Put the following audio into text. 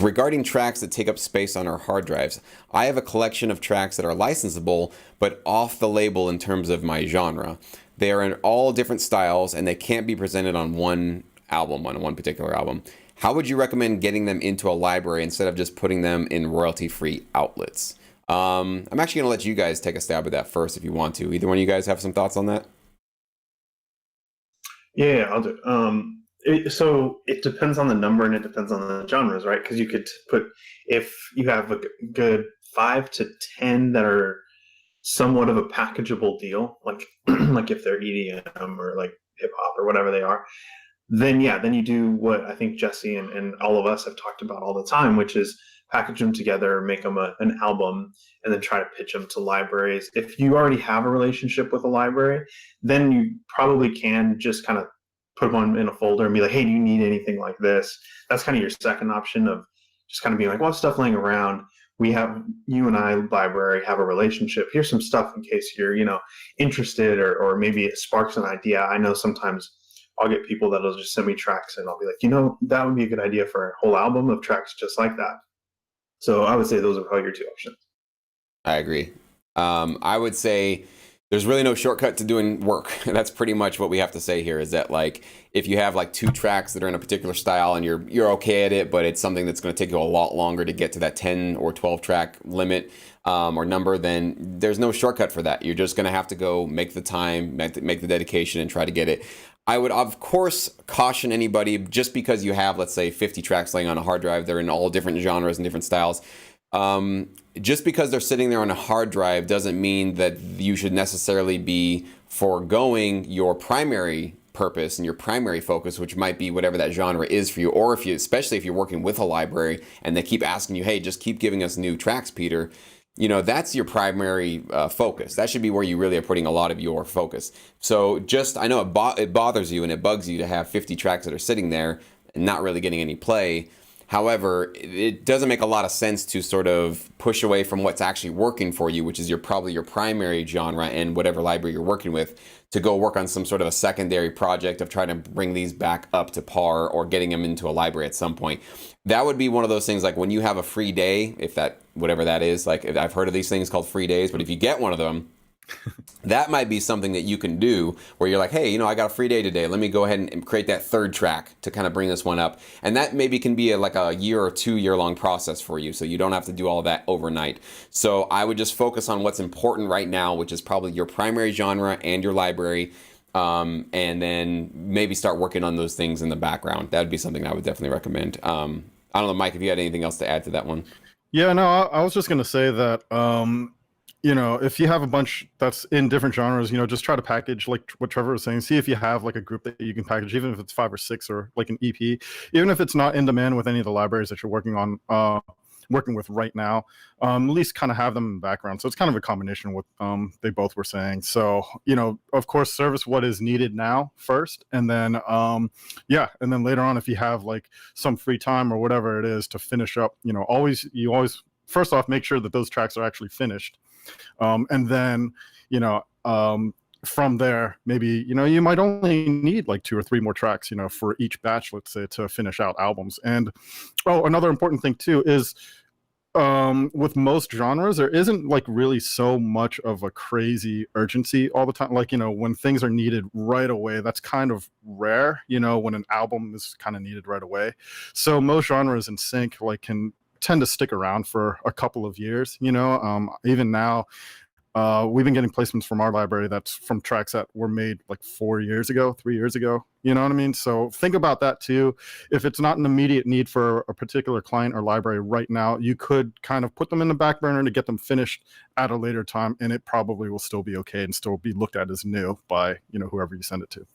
regarding tracks that take up space on our hard drives, I have a collection of tracks that are licensable but off the label in terms of my genre. They are in all different styles and they can't be presented on one album, on one particular album. How would you recommend getting them into a library instead of just putting them in royalty-free outlets? I'm actually going to let you guys take a stab at that first if you want to. Either one of you guys have some thoughts on that? Yeah, I'll do. So it depends on the number and it depends on the genres, right? Because you could put, if you have a good 5 to 10 that are somewhat of a packageable deal, like like if they're EDM or like hip hop or whatever they are, then yeah, then you do what I think Jesse and all of us have talked about all the time, which is package them together, make them an album, and then try to pitch them to libraries. If you already have a relationship with a library, then you probably can just kind of put one in a folder and be like, hey, do you need anything like this? That's kind of your second option of just kind of being like, well, stuff laying around. We have, you and I, library, have a relationship. Here's some stuff in case you're, interested, or maybe it sparks an idea. I know sometimes I'll get people that'll just send me tracks and I'll be like, that would be a good idea for a whole album of tracks just like that. So I would say those are probably your two options. I agree. I would say there's really no shortcut to doing work. That's pretty much what we have to say here, is that like if you have like 2 tracks that are in a particular style and you're okay at it, but it's something that's going to take you a lot longer to get to that 10 or 12 track limit or number, then there's no shortcut for that. You're just going to have to go make the time, make the dedication, and try to get it. I would, of course, caution anybody, just because you have, let's say, 50 tracks laying on a hard drive, they're in all different genres and different styles. Just because they're sitting there on a hard drive doesn't mean that you should necessarily be foregoing your primary purpose and your primary focus, which might be whatever that genre is for you. Or if you, especially if you're working with a library and they keep asking you, hey, just keep giving us new tracks, Peter. That's your primary focus. That should be where you really are putting a lot of your focus. So I know it bothers you and it bugs you to have 50 tracks that are sitting there and not really getting any play. However, it doesn't make a lot of sense to sort of push away from what's actually working for you, which is probably your primary genre and whatever library you're working with, to go work on some sort of a secondary project of trying to bring these back up to par or getting them into a library at some point. That would be one of those things, like when you have a free day, whatever that is, like I've heard of these things called free days, but if you get one of them, that might be something that you can do where you're like, hey, I got a free day today. Let me go ahead and create that 3rd track to kind of bring this one up. And that maybe can be like a year or 2 year long process for you. So you don't have to do all of that overnight. So I would just focus on what's important right now, which is probably your primary genre and your library. And then maybe start working on those things in the background. That would be something I would definitely recommend. I don't know, Mike, if you had anything else to add to that one. Yeah, no, I was just going to say that, if you have a bunch that's in different genres, just try to package, like what Trevor was saying. See if you have like a group that you can package, even if it's 5 or 6 or like an EP, even if it's not in demand with any of the libraries that you're working with right now. At least kind of have them in the background. So it's kind of a combination of what they both were saying. So, of course, service what is needed now first, and then and then later on, if you have like some free time or whatever it is to finish up, you always first off make sure that those tracks are actually finished. And then, from there, maybe, you might only need like 2 or 3 more tracks, for each batch, let's say, to finish out albums. And, another important thing too is, with most genres, there isn't like really so much of a crazy urgency all the time. Like, when things are needed right away, that's kind of rare, when an album is kind of needed right away. So most genres in sync, like, can tend to stick around for a couple of years. Even now, we've been getting placements from our library that's from tracks that were made like 4 years ago, 3 years ago. You know what I mean? So think about that too. If it's not an immediate need for a particular client or library right now, you could kind of put them in the back burner to get them finished at a later time, and it probably will still be okay and still be looked at as new by whoever you send it to.